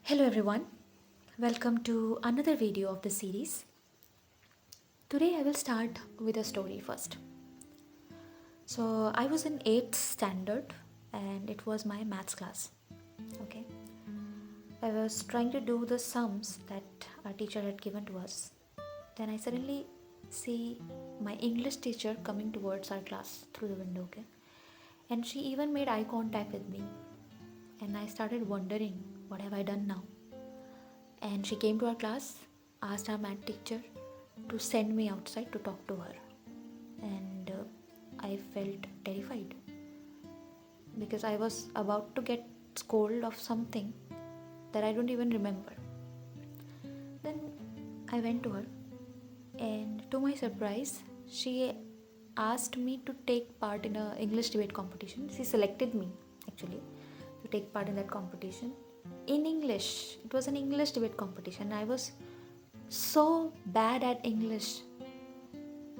Hello everyone, welcome to another video of the series. Today I will start with a story first. So I was in 8th standard and it was my maths class. Okay. I was trying to do the sums that our teacher had given to us. Then I suddenly see my English teacher coming towards our class through the window, okay? And she even made eye contact with me. And I started wondering, what have I done now? And she came to our class, asked our math teacher to send me outside to talk to her. And I felt terrified because I was about to get scolded of something that I don't even remember. Then I went to her, and to my surprise, she asked me to take part in a English debate competition. She selected me actually to take part in that competition in English. It was an English debate competition. I was so bad at English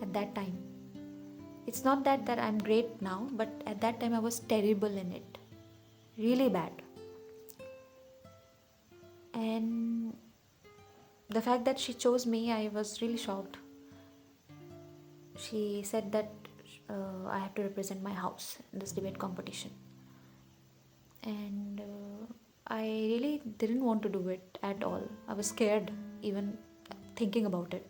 at that time. It's not that I'm great now, but at that time I was terrible in it. Really bad. And the fact that she chose me, I was really shocked. She said that I have to represent my house in this debate competition. And I really didn't want to do it at all. I was scared even thinking about it.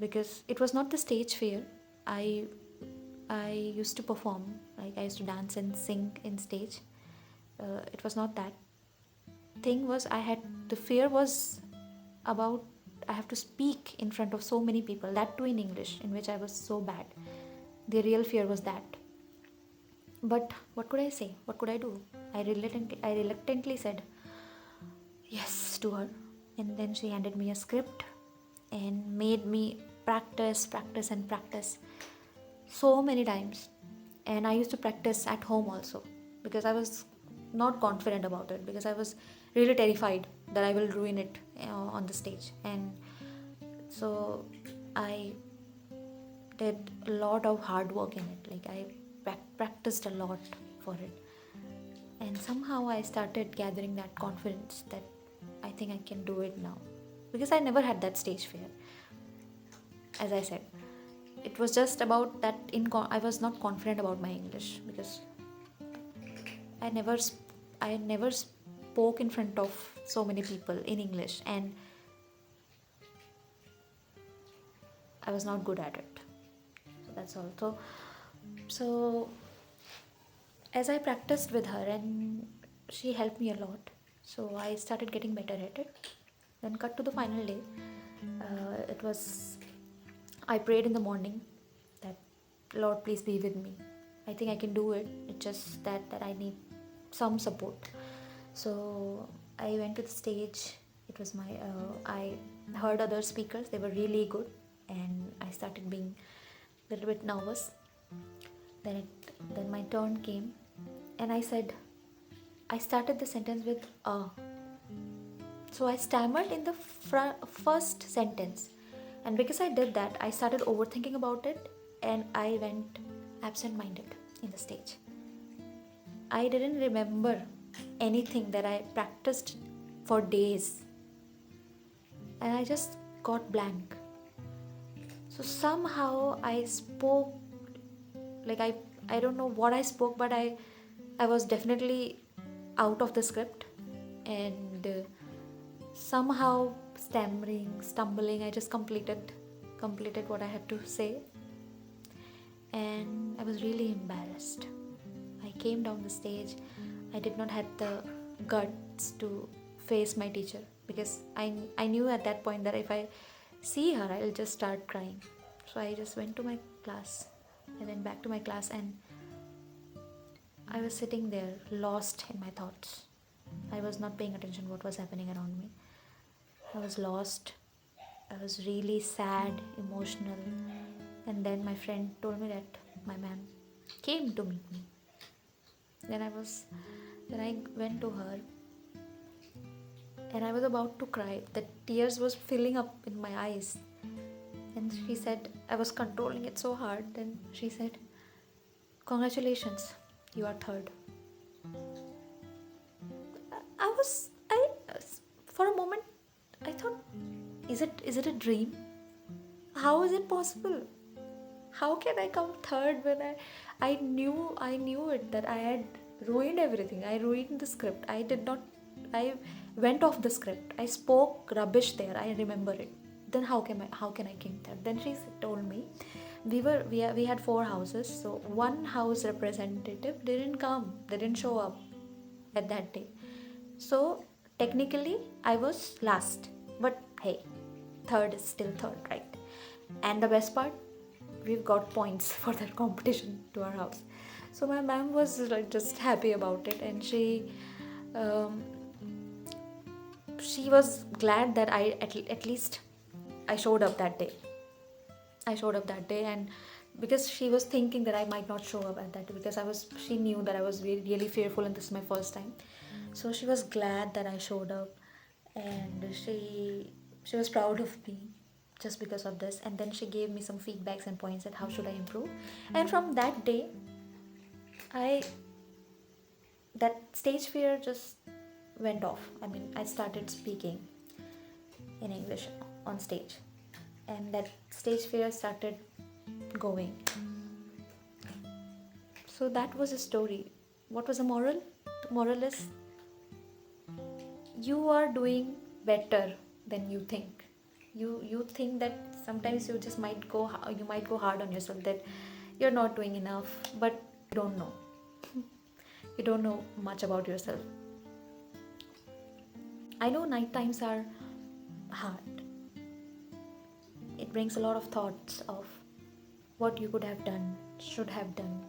Because it was not the stage fear. I used to perform, like I used to dance and sing in stage. It was not that. Thing was, the fear was about I have to speak in front of so many people, that too in English, in which I was so bad. The real fear was that. But what could I say? What could I do? I reluctantly said yes to her, and then she handed me a script and made me practice so many times. And I used to practice at home also because I was not confident about it, because I was really terrified that I will ruin it on the stage. And so I did a lot of hard work in it. Like I practiced a lot for it, and somehow I started gathering that confidence that I think I can do it now, because I never had that stage fear. As I said, it was just about that I was not confident about my English because I never I never spoke in front of so many people in English, and I was not good at it. So that's all. So as I practiced with her, and she helped me a lot, so I started getting better at it. Then cut to the final day. It was I prayed in the morning that Lord, please be with me. I think I can do it. It's just that I need some support. So I went to the stage. It was I heard other speakers. They were really good, and I started being a little bit nervous. Then my turn came, and I started the sentence with So I stammered in the first sentence, and because I did that, I started overthinking about it, and I went absent-minded in the stage. I didn't remember anything that I practiced for days, and I just got blank. So somehow I spoke, like I don't know what I spoke, but I was definitely out of the script, and somehow stammering, stumbling, I just completed what I had to say, and I was really embarrassed. I came down the stage. I did not have the guts to face my teacher, because I knew at that point that if I see her, I'll just start crying. So I just went to my class. I went back to my class, and I was sitting there lost in my thoughts. I was not paying attention what was happening around me. I was lost. I was really sad, emotional. And then my friend told me that my man came to meet me. Then I went to her, and I was about to cry. The tears was filling up in my eyes. And she said, I was controlling it so hard. Then she said, "Congratulations, you are third." I I for a moment I thought, is it a dream? How is it possible? How can I come third when I knew it, that I had ruined everything. I ruined the script. I went off the script. I spoke rubbish there. I remember it. Then how can I came third? Then she told me, we had 4 houses, so one house representative didn't come. They didn't show up at that day. So technically I was last. But hey, third is still third, right? And the best part, we've got points for that competition to our house. So my mom was like just happy about it, and um, she was glad that at least I showed up that day. I showed up that day, and because she was thinking that I might not show up at that day, because she knew that I was really, really fearful and this is my first time. So she was glad that I showed up, and she was proud of me just because of this. And then she gave me some feedbacks and points that how should I improve. And from that day, I that stage fear just went off. I mean, I started speaking in English on stage, and that stage fear started going. So that was a story. What was the moral? The moral is, you are doing better than you think. You think that sometimes you might go hard on yourself, that you're not doing enough, but you don't know. You don't know much about yourself. I know night times are hard. It brings a lot of thoughts of what you could have done, should have done,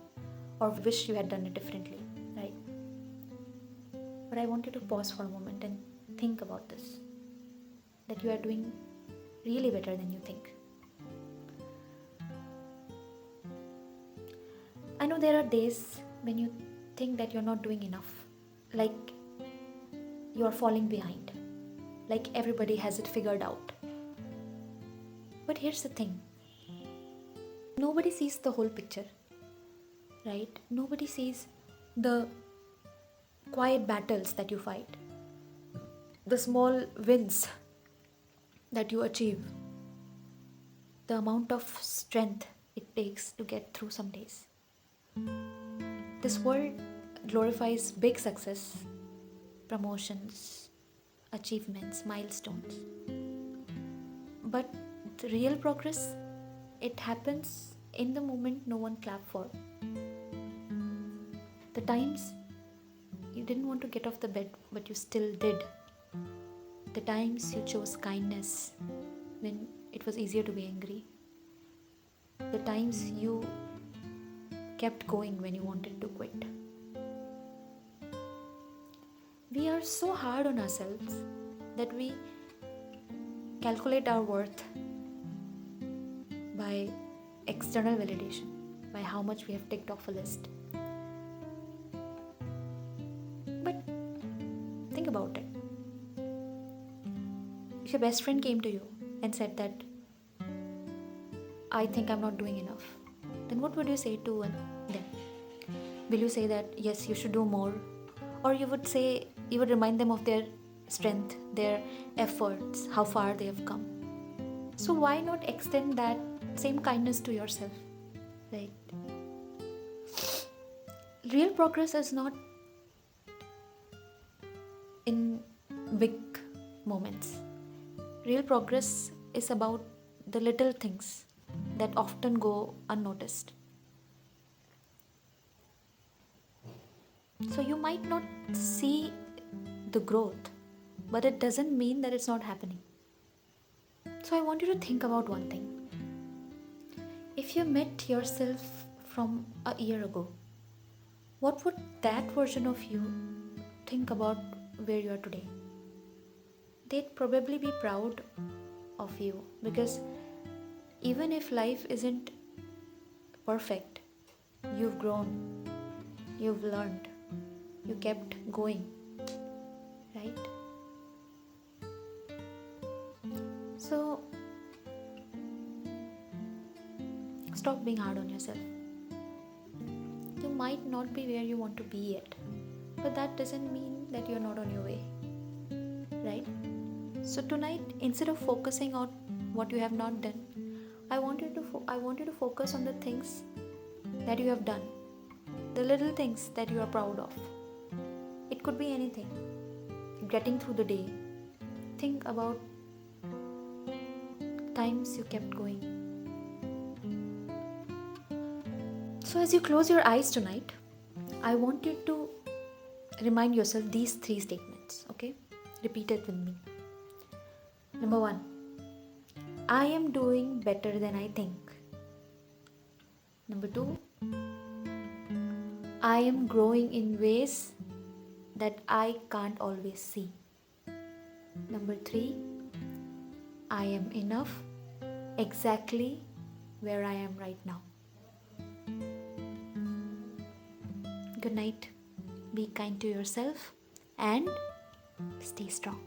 or wish you had done it differently, right? But I want you to pause for a moment and think about this, that you are doing really better than you think. I know there are days when you think that you're not doing enough, like you're falling behind, like everybody has it figured out. But here's the thing, nobody sees the whole picture, right? Nobody sees the quiet battles that you fight, the small wins that you achieve, the amount of strength it takes to get through some days. This world glorifies big success, promotions, achievements, milestones. But the real progress, it happens in the moment no one clapped for. The times you didn't want to get off the bed, but you still did. The times you chose kindness when it was easier to be angry. The times you kept going when you wanted to quit. We are so hard on ourselves that we calculate our worth by external validation, by how much we have ticked off a list. But think about it. If your best friend came to you and said that, I think I'm not doing enough, then what would you say to them? Will you say that, yes, you should do more? Or you would remind them of their strength, their efforts, how far they have come. So why not extend that same kindness to yourself, right? Real progress is not in big moments. Real progress is about the little things that often go unnoticed. So you might not see the growth, but it doesn't mean that it's not happening. So I want you to think about one thing. If you met yourself from a year ago, what would that version of you think about where you are today? They'd probably be proud of you, because even if life isn't perfect, you've grown, you've learned, you kept going, right? So stop being hard on yourself. You might not be where you want to be yet, but that doesn't mean that you're not on your way, right? So tonight, instead of focusing on what you have not done, I want you to focus on the things that you have done, the little things that you are proud of. It could be anything. Getting through the day. Think about times you kept going. So as you close your eyes tonight, I want you to remind yourself these 3 statements, okay? Repeat it with me. Number 1, I am doing better than I think. Number 2, I am growing in ways that I can't always see. Number 3, I am enough exactly where I am right now. Good night. Be kind to yourself and stay strong.